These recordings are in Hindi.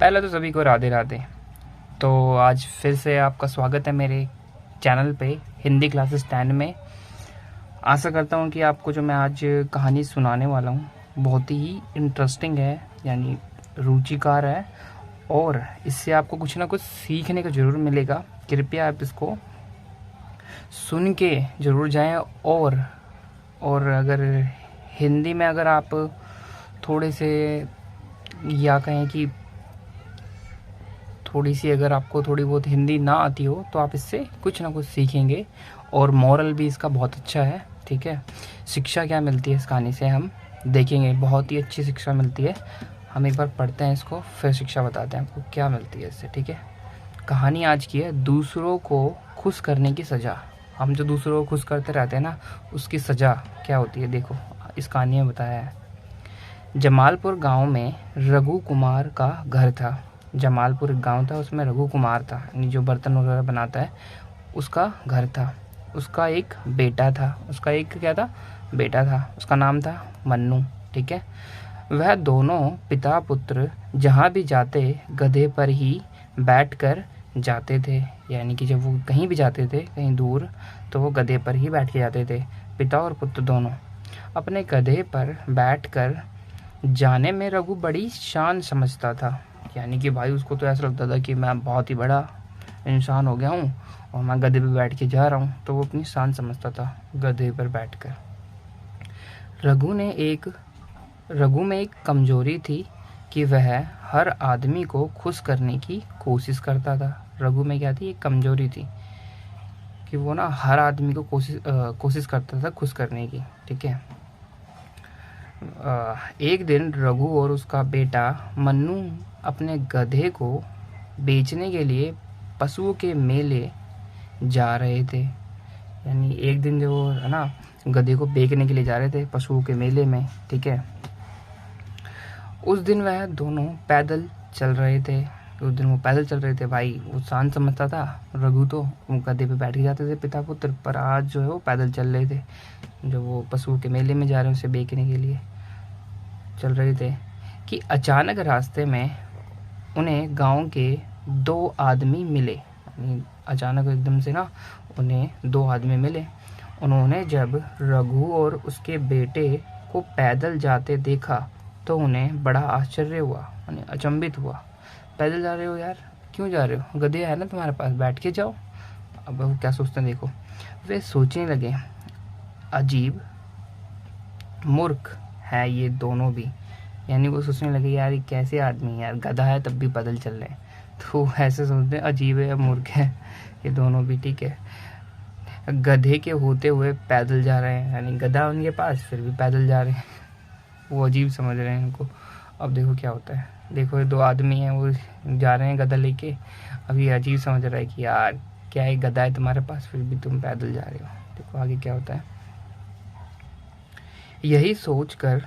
पहले तो सभी को राधे राधे। तो आज फिर से आपका स्वागत है मेरे चैनल पे हिंदी क्लासेस 10 में। आशा करता हूँ कि आपको जो मैं आज कहानी सुनाने वाला हूँ बहुत ही इंटरेस्टिंग है, यानी रुचिकार है, और इससे आपको कुछ ना कुछ सीखने को ज़रूर मिलेगा। कृपया आप इसको सुन के ज़रूर जाएं। और अगर हिंदी में अगर आप थोड़े से, या कहें कि थोड़ी सी, अगर आपको थोड़ी बहुत हिंदी ना आती हो तो आप इससे कुछ ना कुछ सीखेंगे। और मॉरल भी इसका बहुत अच्छा है, ठीक है। शिक्षा क्या मिलती है इस कहानी से हम देखेंगे, बहुत ही अच्छी शिक्षा मिलती है। हम एक बार पढ़ते हैं इसको, फिर शिक्षा बताते हैं आपको क्या मिलती है इससे, ठीक है। कहानी आज की है दूसरों को खुश करने की सज़ा। हम जो दूसरों को खुश करते रहते हैं ना, उसकी सज़ा क्या होती है देखो, इस कहानी में बताया है। जमालपुर गांव में रघु कुमार का घर था। जमालपुर एक गांव था, उसमें रघु कुमार था, यानी जो बर्तन वगैरह बनाता है, उसका घर था। उसका एक बेटा था, उसका एक क्या था, बेटा था। उसका नाम था मन्नू, ठीक है। वह दोनों पिता पुत्र जहाँ भी जाते गधे पर ही बैठकर जाते थे, यानी कि जब वो कहीं भी जाते थे कहीं दूर, तो वो गधे पर ही बैठ के जाते थे। पिता और पुत्र दोनों अपने गधे पर बैठकर जाने में रघु बड़ी शान समझता था, यानी कि भाई उसको तो ऐसा लगता था कि मैं बहुत ही बड़ा इंसान हो गया हूँ और मैं गधे पे बैठ के जा रहा हूँ, तो वो अपनी शान समझता था गधे पर बैठकर। रघु में एक कमजोरी थी कि वह हर आदमी को खुश करने की कोशिश करता था। रघु में क्या थी, एक कमजोरी थी कि वो ना हर आदमी को कोशिश करता था खुश करने की, ठीक है। एक दिन रघु और उसका बेटा मन्नू अपने गधे को बेचने के लिए पशुओं के मेले जा रहे थे। यानी एक दिन जो वो है ना, गधे को बेचने के लिए जा रहे थे पशुओं के मेले में, ठीक है। उस दिन वह दोनों पैदल चल रहे थे। उस दिन वो पैदल चल रहे थे भाई, वो शान समझता था रघु, तो वो गधे पे बैठ के जाते थे पिता पुत्र, पर आज जो है वो पैदल चल रहे थे। जो वो पशुओं के मेले में जा रहे हैं उसे बेचने के लिए चल रहे थे कि अचानक रास्ते में उन्हें गांव के दो आदमी मिले। अचानक एकदम से ना उन्हें दो आदमी मिले। उन्होंने जब रघु और उसके बेटे को पैदल जाते देखा तो उन्हें बड़ा आश्चर्य हुआ, यानी अचंभित हुआ। पैदल जा रहे हो यार, क्यों जा रहे हो, गधे है ना तुम्हारे पास, बैठ के जाओ। अब वो क्या सोचते हैं देखो, वे सोचने लगे अजीब मूर्ख है ये दोनों भी। यानी वो सोचने लगे यार ये कैसे आदमी है यार, गधा है तब भी पैदल चल रहे हैं। तो ऐसे सोचते हैं अजीब है या मूर्ख है ये दोनों भी, ठीक है। गधे के होते हुए पैदल जा रहे हैं, यानी गधा उनके पास फिर भी पैदल जा रहे हैं। वो अजीब समझ रहे हैं इनको। अब देखो क्या होता है, देखो ये दो आदमी हैं, वो जा रहे हैं गधा लेके। अब ये अजीब समझ रहा है कि यार क्या है, गधा है तुम्हारे पास फिर भी तुम पैदल जा रहे हो। देखो आगे क्या होता है। यही सोचकर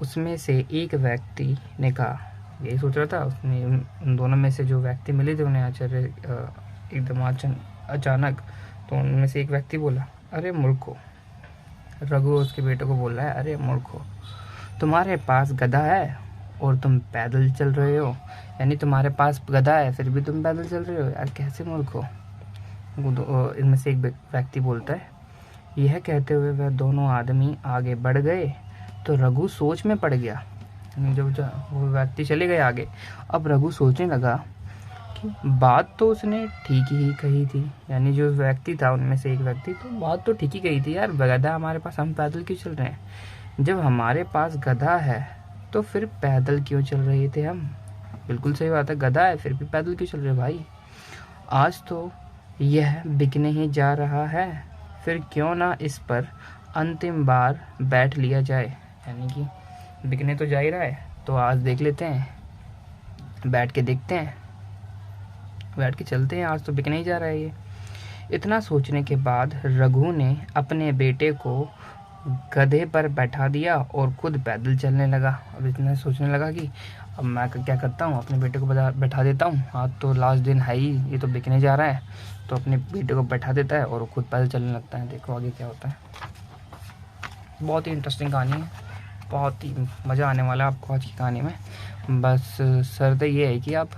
उसमें से एक व्यक्ति ने कहा, यही सोच रहा था उसने, उन दोनों में से जो व्यक्ति मिले थे उन्हें आश्चर्य एकदम अचानक, तो उनमें से एक व्यक्ति बोला, अरे मूर्खो। रघु उसके बेटे को बोल रहा है, अरे मूर्खो, तुम्हारे पास गधा है और तुम पैदल चल रहे हो, यानी तुम्हारे पास गधा है फिर भी तुम पैदल चल रहे हो यार, कैसे मूर्ख हो। इनमें से एक व्यक्ति बोलता है। यह कहते हुए वह दोनों आदमी आगे बढ़ गए तो रघु सोच में पड़ गया। जब वो व्यक्ति चले गए आगे, अब रघु सोचने लगा कि बात तो उसने ठीक ही कही थी, यानी जो व्यक्ति था उनमें से एक व्यक्ति, तो बात तो ठीक ही कही थी यार, गधा हमारे पास, हम पैदल क्यों चल रहे हैं। जब हमारे पास गधा है तो फिर पैदल क्यों चल रहे थे हम। बिल्कुल सही बात है, गधा है फिर भी पैदल क्यों चल रहे भाई। आज तो यह बिकने ही जा रहा है, फिर क्यों ना इस पर अंतिम बार बैठ लिया जाए। यानी कि बिकने तो जा ही रहा है, तो आज देख लेते हैं, बैठ के देखते हैं, बैठ के चलते हैं, आज तो बिकने ही जा रहा है ये। इतना सोचने के बाद रघु ने अपने बेटे को गधे पर बैठा दिया और खुद पैदल चलने लगा। अब इतना सोचने लगा कि अब मैं क्या करता हूँ, अपने बेटे को बैठा देता हूँ, आज तो लास्ट दिन है ही, ये तो बिकने जा रहा है, तो अपने बेटे को बैठा देता है और खुद पैदल चलने लगता है। देखो आगे क्या होता है। बहुत ही इंटरेस्टिंग कहानी है, बहुत ही मज़ा आने वाला है आपको आज की कहानी में। बस शर्त ये है कि आप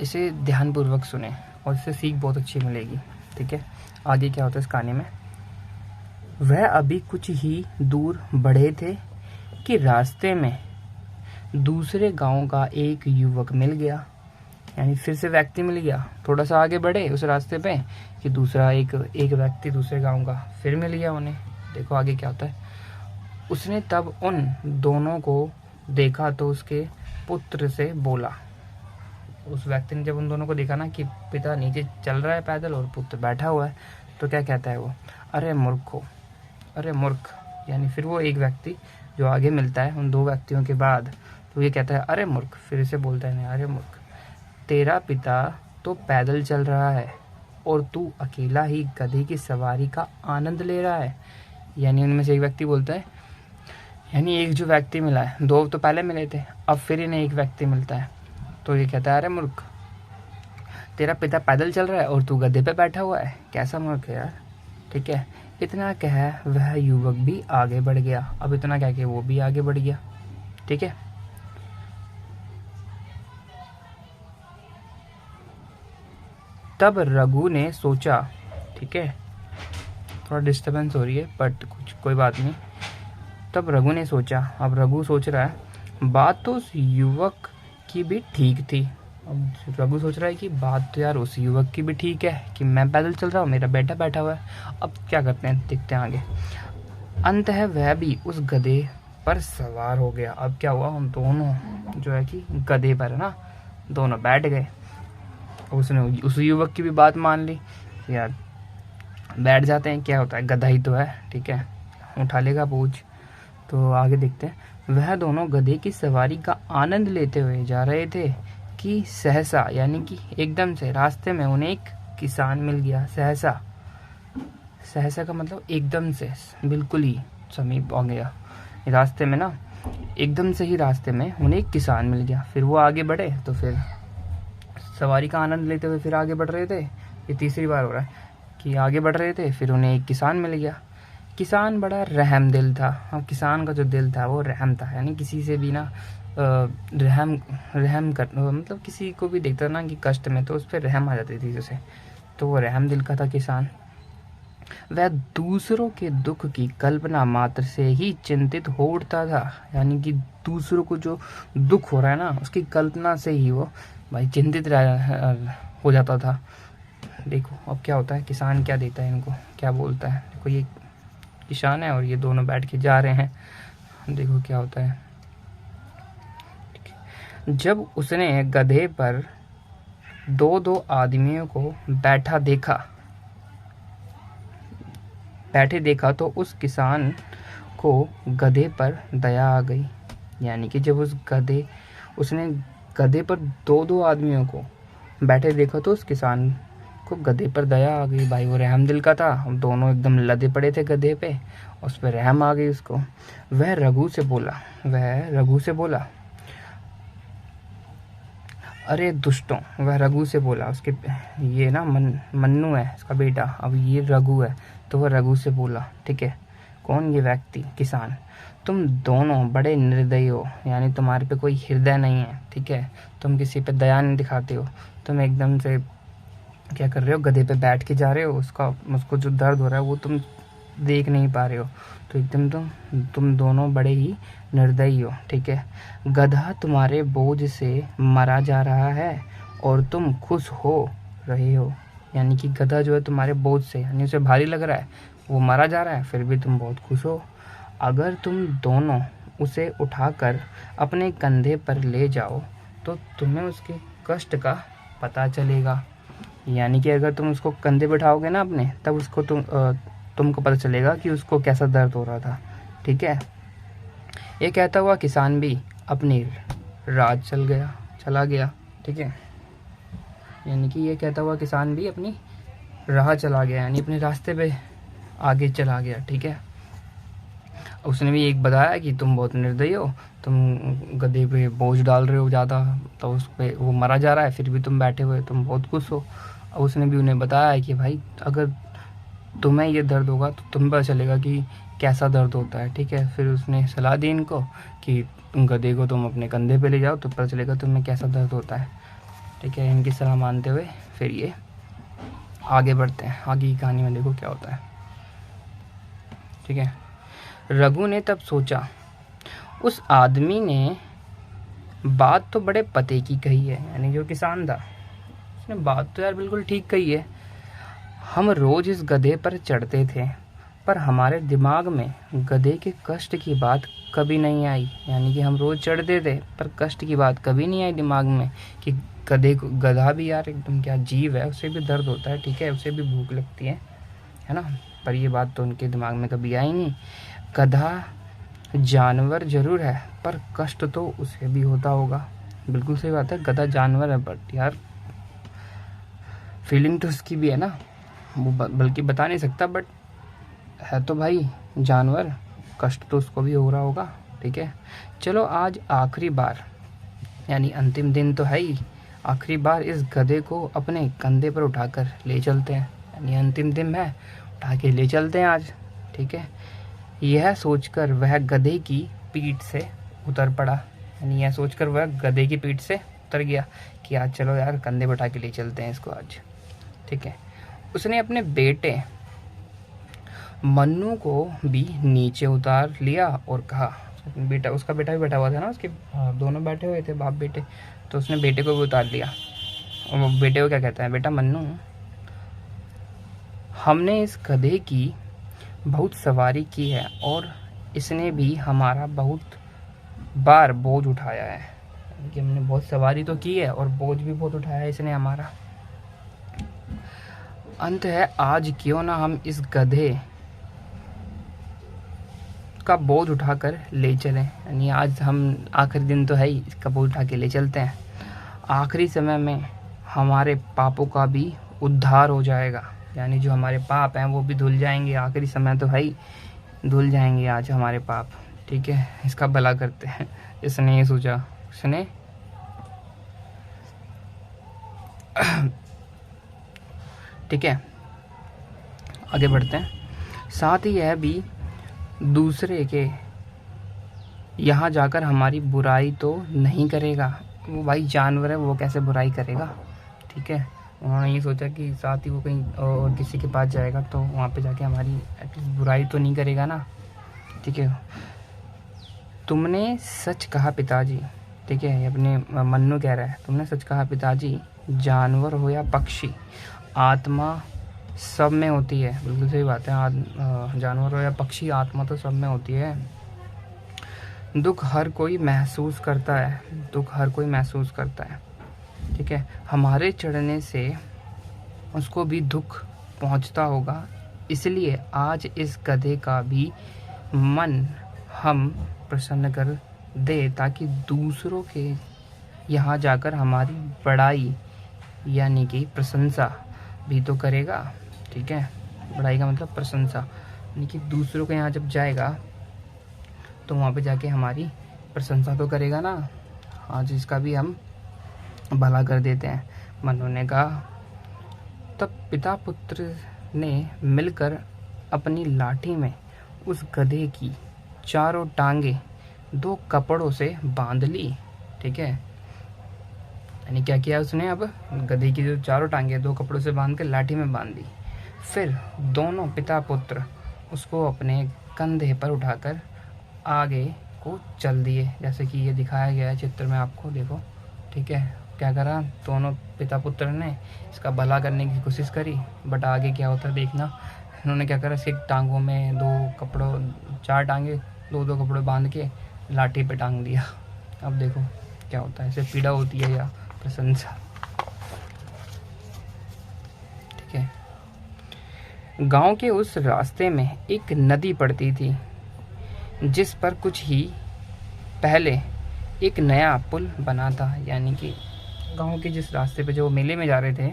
इसे ध्यानपूर्वक सुने और इससे सीख बहुत अच्छी मिलेगी। ठीक है, आगे क्या होता है इस कहानी में। वह अभी कुछ ही दूर बढ़े थे कि रास्ते में दूसरे गांव का एक युवक मिल गया, यानी फिर से व्यक्ति मिल गया। थोड़ा सा आगे बढ़े उस रास्ते पे कि दूसरा एक व्यक्ति दूसरे गांव का फिर मिल गया उन्हें। देखो आगे क्या होता है। उसने तब उन दोनों को देखा तो उसके पुत्र से बोला। उस व्यक्ति ने जब उन दोनों को देखा ना कि पिता नीचे चल रहा है पैदल और पुत्र बैठा हुआ है, तो क्या कहता है वो, अरे मूर्खो, अरे मूर्ख। यानी फिर वो एक व्यक्ति जो आगे मिलता है उन दो व्यक्तियों के बाद, तो ये कहता है अरे मूर्ख। फिर से बोलता है, अरे मूर्ख, तेरा पिता तो पैदल चल रहा है और तू अकेला ही गधे की सवारी का आनंद ले रहा है। यानी उनमें से एक व्यक्ति बोलता है, यानी एक जो व्यक्ति मिला है, दो तो पहले मिले थे, अब फिर इन्हें एक व्यक्ति मिलता है, तो ये कहता है अरे मूर्ख, तेरा पिता पैदल चल रहा है और तू गधे पे बैठा हुआ है, कैसा मूर्ख है यार। ठीक है, इतना कह वह युवक भी आगे बढ़ गया। अब इतना कह के वो भी आगे बढ़ गया। ठीक है, तब रघु ने सोचा, ठीक है थोड़ा डिस्टर्बेंस हो रही है बट कोई बात नहीं। तब रघु ने सोचा, अब रघु सोच रहा है बात तो उस युवक की भी ठीक थी। अब रघु सोच रहा है कि बात तो यार उस युवक की भी ठीक है कि मैं पैदल चल रहा हूँ, मेरा बेटा बैठा हुआ है। अब क्या करते हैं, देखते हैं आगे। अंत है वह भी उस गधे पर सवार हो गया। अब क्या हुआ, हम दोनों जो है कि गधे पर ना दोनों बैठ गए। उसने उस युवक की भी बात मान ली, यार बैठ जाते हैं, क्या होता है, गधा ही तो है, ठीक है उठा लेगा बोझ। तो आगे देखते हैं। वह दोनों गधे की सवारी का आनंद लेते हुए जा रहे थे कि सहसा, यानी कि एकदम से रास्ते में उन्हें एक किसान मिल गया। सहसा, सहसा का मतलब एकदम से, बिल्कुल ही समीप आ गया रास्ते में ना, एकदम से ही रास्ते में उन्हें एक किसान मिल गया। फिर वो आगे बढ़े, तो फिर सवारी का आनंद लेते हुए फिर आगे बढ़ रहे थे। ये तीसरी बार हो रहा है कि आगे बढ़ रहे थे, फिर उन्हें एक किसान मिल गया। किसान बड़ा रहम दिल था। अब किसान का जो दिल था वो रहम था, यानी किसी से भी ना रहम कर, मतलब किसी को भी देखता ना कि कष्ट में, तो उस पर रहम आ जाती थी उसे। तो वो रहम दिल का था किसान। वह दूसरों के दुख की कल्पना मात्र से ही चिंतित हो उठता था, यानी कि दूसरों को जो दुख हो रहा है ना उसकी कल्पना से ही वो भाई चिंतित हो जाता था। देखो अब क्या होता है, किसान क्या देता है इनको, क्या बोलता है। देखो ये किसान है और ये दोनों बैठ के जा रहे हैं। देखो क्या होता है। जब उसने गधे पर दो दो आदमियों को बैठे देखा तो उस किसान को गधे पर दया आ गई। यानी कि जब उसने गधे पर दो दो आदमियों को बैठे देखा तो उस किसान को गधे पर दया आ गई। भाई वो रहम दिल का था, दोनों एकदम लदे पड़े थे गधे पे, उस पर रहम आ गई उसको। वह रघु से बोला अरे दुष्टों। वह रघु से बोला, उसके ये ना मन्नू है इसका बेटा, अब ये रघु है, तो वह रघु से बोला, ठीक है कौन, ये व्यक्ति किसान, तुम दोनों बड़े निर्दयी हो, यानी तुम्हारे पे कोई हृदय नहीं है, ठीक है तुम किसी पे दया नहीं दिखाते हो। तुम एकदम से क्या कर रहे हो, गधे पे बैठ के जा रहे हो, उसको जो दर्द हो रहा है वो तुम देख नहीं पा रहे हो, तो एकदम तुम दोनों बड़े ही निर्दयी हो। ठीक है, गधा तुम्हारे बोझ से मरा जा रहा है और तुम खुश हो रहे हो। यानी कि गधा जो है तुम्हारे बोझ से, यानी उसे भारी लग रहा है, वो मरा जा रहा है, फिर भी तुम बहुत खुश हो। अगर तुम दोनों उसे उठाकर अपने कंधे पर ले जाओ तो तुम्हें उसके कष्ट का पता चलेगा। यानी कि अगर तुम उसको कंधे बैठाओगे ना अपने, तब उसको तुमको पता चलेगा कि उसको कैसा दर्द हो रहा था। ठीक है, ये कहता हुआ किसान भी अपनी राह चला गया। ठीक है, यानी कि ये कहता हुआ किसान भी अपनी राह चला गया, यानी अपने रास्ते पे आगे चला गया। ठीक है, उसने भी एक बताया कि तुम बहुत निर्दयी हो, तुम गधे पे बोझ डाल रहे हो ज़्यादा, तो उस पर वो मरा जा रहा है, फिर भी तुम बैठे हुए तुम बहुत खुश हो। और उसने भी उन्हें बताया कि भाई अगर तुम्हें ये दर्द होगा तो तुम्हें पता चलेगा कि कैसा दर्द होता है। ठीक है, फिर उसने सलाह दी इनको कि गधे को तुम अपने कंधे पे ले जाओ तो पता चलेगा तुम्हें कैसा दर्द होता है। ठीक है, इनकी सलाह मानते हुए फिर ये आगे बढ़ते हैं। आगे की कहानी में देखो क्या होता है। ठीक है, रघु ने तब सोचा, उस आदमी ने बात तो बड़े पते की कही है, यानी जो किसान था उसने बात तो यार बिल्कुल ठीक कही है। हम रोज इस गधे पर चढ़ते थे पर हमारे दिमाग में गधे के कष्ट की बात कभी नहीं आई। यानी कि हम रोज चढ़ते थे पर कष्ट की बात कभी नहीं आई दिमाग में कि गधे को, गधा भी यार एकदम क्या जीव है, उसे भी दर्द होता है। ठीक है, उसे भी भूख लगती है ना, पर ये बात तो उनके दिमाग में कभी आई नहीं। गधा जानवर जरूर है पर कष्ट तो उसे भी होता होगा। बिल्कुल सही बात है, गधा जानवर है बट यार फीलिंग तो उसकी भी है ना, वो बल्कि बता नहीं सकता बट है तो भाई जानवर, कष्ट तो उसको भी हो रहा होगा। ठीक है, चलो आज आखिरी बार, यानी अंतिम दिन तो है ही, आखिरी बार इस गधे को अपने कंधे पर उठाकर ले चलते हैं। यानी अंतिम दिन है, उठा के ले चलते हैं आज। ठीक है, यह सोचकर वह गधे की पीठ से उतर पड़ा। यानी यह सोचकर वह गधे की पीठ से उतर गया कि आज चलो यार कंधे पर उठा के ले चलते हैं इसको आज। ठीक है, उसने अपने बेटे मन्नू को भी नीचे उतार लिया और कहा, बेटा, उसका बेटा भी बैठा हुआ था ना, उसके दोनों बैठे हुए थे बाप बेटे, तो उसने बेटे को भी उतार लिया। और वो बेटे को क्या कहता है, बेटा मन्नू, हमने इस गधे की बहुत सवारी की है और इसने भी हमारा बहुत बार बोझ उठाया है। कि हमने बहुत सवारी तो की है और बोझ भी बहुत उठाया है इसने हमारा। अंत है, आज क्यों ना हम इस गधे का बोझ उठाकर ले चलें। यानी आज हम, आखिरी दिन तो है ही, इसका बोझ उठा के ले चलते हैं। आखिरी समय में हमारे पापों का भी उद्धार हो जाएगा। यानी जो हमारे पाप हैं वो भी धुल जाएंगे। आखिरी समय तो है ही, धुल जाएंगे आज हमारे पाप। ठीक है, इसका भला करते हैं। इसने ये सोचा, उसने ठीक है, आगे बढ़ते हैं। साथ ही यह भी दूसरे के यहाँ जाकर हमारी बुराई तो नहीं करेगा। वो भाई जानवर है, वो कैसे बुराई करेगा। ठीक है, उन्होंने ये सोचा कि साथ ही वो कहीं और किसी के पास जाएगा तो वहाँ पे जाके हमारी एटलीस्ट बुराई तो नहीं करेगा ना। ठीक है, तुमने सच कहा पिताजी। ठीक है, ये अपने मन्नू कह रहा है, तुमने सच कहा पिताजी, जानवर हो या पक्षी, आत्मा सब में होती है। बिल्कुल सही बात है, जानवर हो या पक्षी, आत्मा तो सब में होती है। दुख हर कोई महसूस करता है, दुख हर कोई महसूस करता है। ठीक है, हमारे चढ़ने से उसको भी दुख पहुंचता होगा, इसलिए आज इस गधे का भी मन हम प्रसन्न कर दे ताकि दूसरों के यहाँ जाकर हमारी बड़ाई यानी कि प्रशंसा भी तो करेगा। ठीक है, बड़ाई का मतलब प्रशंसा, यानी कि दूसरों के यहाँ जब जाएगा तो वहाँ पे जाके हमारी प्रशंसा तो करेगा ना। आज इसका भी हम भला कर देते हैं, मनु ने कहा। तब पिता पुत्र ने मिलकर अपनी लाठी में उस गधे की चारों टांगे 2 कपड़ों से बांध ली। ठीक है, यानी क्या किया उसने, अब गधे की जो चारों टांगे 2 कपड़ों से बांध कर लाठी में बांध दी। फिर दोनों पिता पुत्र उसको अपने कंधे पर उठाकर आगे को चल दिए, जैसे कि ये दिखाया गया है चित्र में आपको, देखो। ठीक है, क्या करा, दोनों पिता पुत्र ने इसका भला करने की कोशिश करी, बट आगे क्या होता है देखना। इन्होंने क्या करा, इसके टांगों में 4 टांगे 2 कपड़े बांध के लाठी पे टांग दिया। अब देखो क्या होता है, इसे पीड़ा होती है या प्रशंसा। ठीक है, गांव के उस रास्ते में एक नदी पड़ती थी जिस पर कुछ ही पहले एक नया पुल बना था। यानी कि गांव के जिस रास्ते पे जो मेले में जा रहे थे,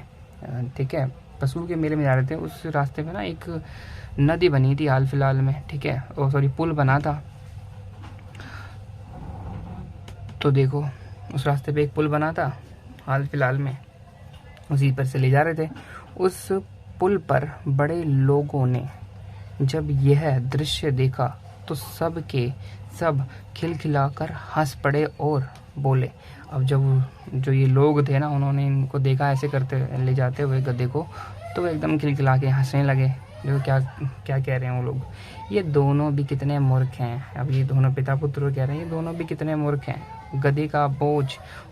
ठीक है, पशु के मेले में जा रहे थे, उस रास्ते पे ना एक नदी बनी थी हाल फिलहाल में। ठीक है, पुल बना था। तो देखो उस रास्ते पे एक पुल बना था हाल फिलहाल में, उसी पर से ले जा रहे थे। उस पुल पर बड़े लोगों ने जब यह दृश्य देखा तो सब के सब खिलखिलाकर हंस पड़े और बोले। अब जब जो ये लोग थे ना, उन्होंने इनको देखा ऐसे करते ले जाते हुए गधे को, तो एकदम खिलखिला के हंसने लगे। देखो क्या क्या कह रहे हैं वो लोग, ये दोनों भी कितने मूर्ख हैं। अब ये दोनों पिता पुत्र कह रहे हैं ये दोनों भी कितने मूर्ख हैं, गधे का बोझ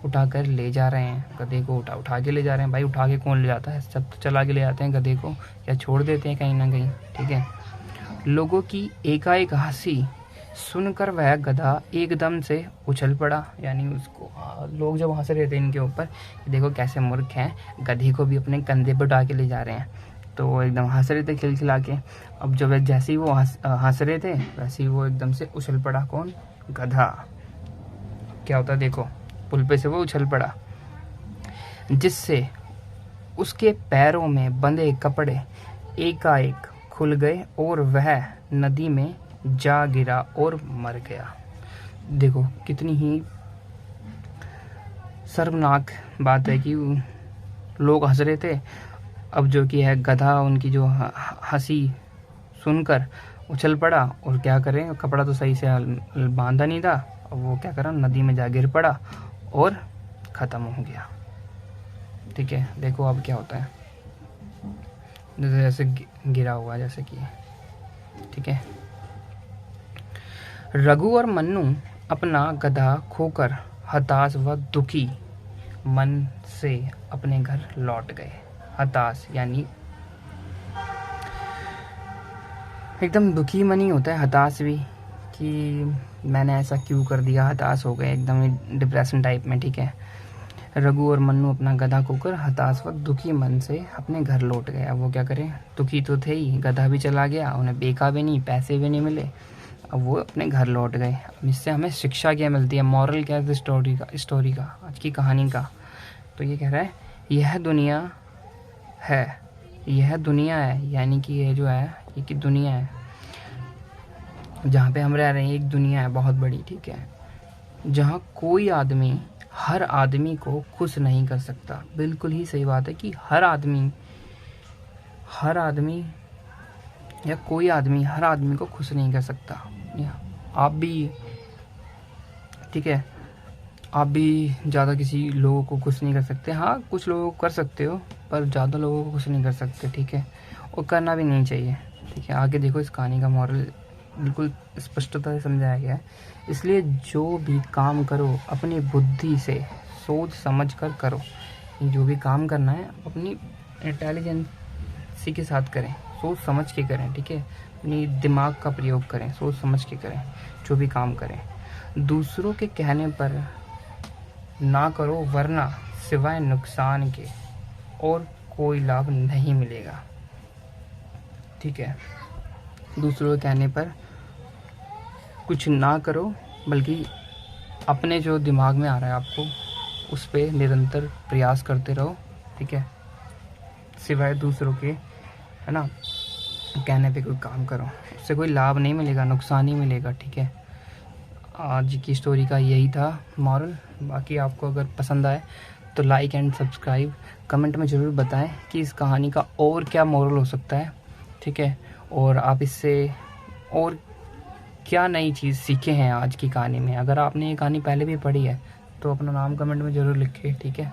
उठाकर ले जा रहे हैं। गधे को उठा के ले जा रहे हैं। भाई उठा के कौन ले जाता है, सब तो चला के ले जाते हैं गधे को, या छोड़ देते हैं कहीं ना कहीं, ठीक है। लोगों की एकाएक हंसी सुनकर वह गधा एकदम से उछल पड़ा। यानी उसको लोग जब हंस रहे थे इनके ऊपर, देखो कैसे मूर्ख हैं, गधे को भी अपने कंधे पर उठा के ले जा रहे हैं, तो वो एकदम हंस रहे थे खिलखिला के। अब जब जैसे ही वो हंस रहे थे, वैसे ही वो एकदम से उछल पड़ा। कौन? गधा। क्या होता है देखो, पुल पे से वो उछल पड़ा, जिससे उसके पैरों में बंधे कपड़े एकाएक खुल गए और वह नदी में जा गिरा और मर गया। देखो कितनी ही शर्मनाक बात है कि लोग हंस रहे थे, अब जो कि है गधा उनकी जो हंसी सुनकर उछल पड़ा, और क्या करें, कपड़ा तो सही से बांधा नहीं था, अब वो क्या करा, नदी में जा गिर पड़ा और ख़त्म हो गया। ठीक है, देखो अब क्या होता है, जैसे गिरा हुआ जैसे कि, ठीक है। रघु और मन्नू अपना गधा खोकर हताश व दुखी मन से अपने घर लौट गए। हताश यानी एकदम दुखी मन ही होता है, हताश भी, कि मैंने ऐसा क्यों कर दिया, हताश हो गए एकदम डिप्रेशन टाइप में, ठीक है। रघु और मन्नू अपना गधा खोकर हताश व दुखी मन से अपने घर लौट गए। अब वो क्या करें, दुखी तो थे ही, गधा भी चला गया, उन्हें बेका भी नहीं, पैसे भी नहीं मिले, अब वो अपने घर लौट गए। अब इससे हमें शिक्षा क्या मिलती है, मॉरल क्या है स्टोरी का आज की कहानी का, तो ये कह रहा है यह दुनिया है, यानी कि ये जो है ये कि दुनिया है जहाँ पे हम रह रहे हैं, एक दुनिया है बहुत बड़ी, ठीक है, जहाँ कोई आदमी हर आदमी को खुश नहीं कर सकता। बिल्कुल ही सही बात है कि हर आदमी या कोई आदमी हर आदमी को खुश नहीं कर सकता। आप भी, ठीक है, आप भी ज़्यादा किसी लोगों को खुश नहीं कर सकते। हाँ, कुछ लोगों को कर सकते हो, पर ज़्यादा लोगों को खुश नहीं कर सकते, ठीक है, और करना भी नहीं चाहिए, ठीक है। आगे देखो, इस कहानी का मॉरल बिल्कुल स्पष्टता से समझाया गया है। इसलिए जो भी काम करो अपनी बुद्धि से सोच समझ कर करो। जो भी काम करना है अपनी इंटेलिजेंसी के साथ करें, सोच समझ के करें, ठीक है, अपनी दिमाग का प्रयोग करें, सोच समझ के करें जो भी काम करें। दूसरों के कहने पर ना करो, वरना सिवाय नुकसान के और कोई लाभ नहीं मिलेगा, ठीक है। दूसरों के कहने पर कुछ ना करो, बल्कि अपने जो दिमाग में आ रहा है आपको उस पर निरंतर प्रयास करते रहो, ठीक है, सिवाय दूसरों के, है ना, कहने पे कोई काम करो, उससे कोई लाभ नहीं मिलेगा, नुकसान ही मिलेगा, ठीक है। आज की स्टोरी का यही था मॉरल। बाकी आपको अगर पसंद आए तो लाइक एंड सब्सक्राइब, कमेंट में ज़रूर बताएं कि इस कहानी का और क्या मॉरल हो सकता है, ठीक है, और आप इससे और क्या नई चीज़ सीखे हैं आज की कहानी में। अगर आपने ये कहानी पहले भी पढ़ी है तो अपना नाम कमेंट में ज़रूर लिखें, ठीक है।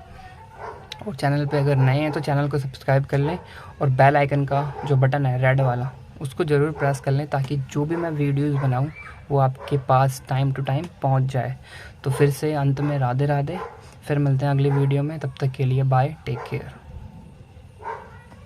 और चैनल पे अगर नए हैं तो चैनल को सब्सक्राइब कर लें, और बेल आइकन का जो बटन है रेड वाला उसको ज़रूर प्रेस कर लें, ताकि जो भी मैं वीडियोज़ बनाऊँ वो आपके पास टाइम टू टाइम पहुंच जाए। तो फिर से अंत में राधे राधे, फिर मिलते हैं अगली वीडियो में, तब तक के लिए बाय, टेक केयर।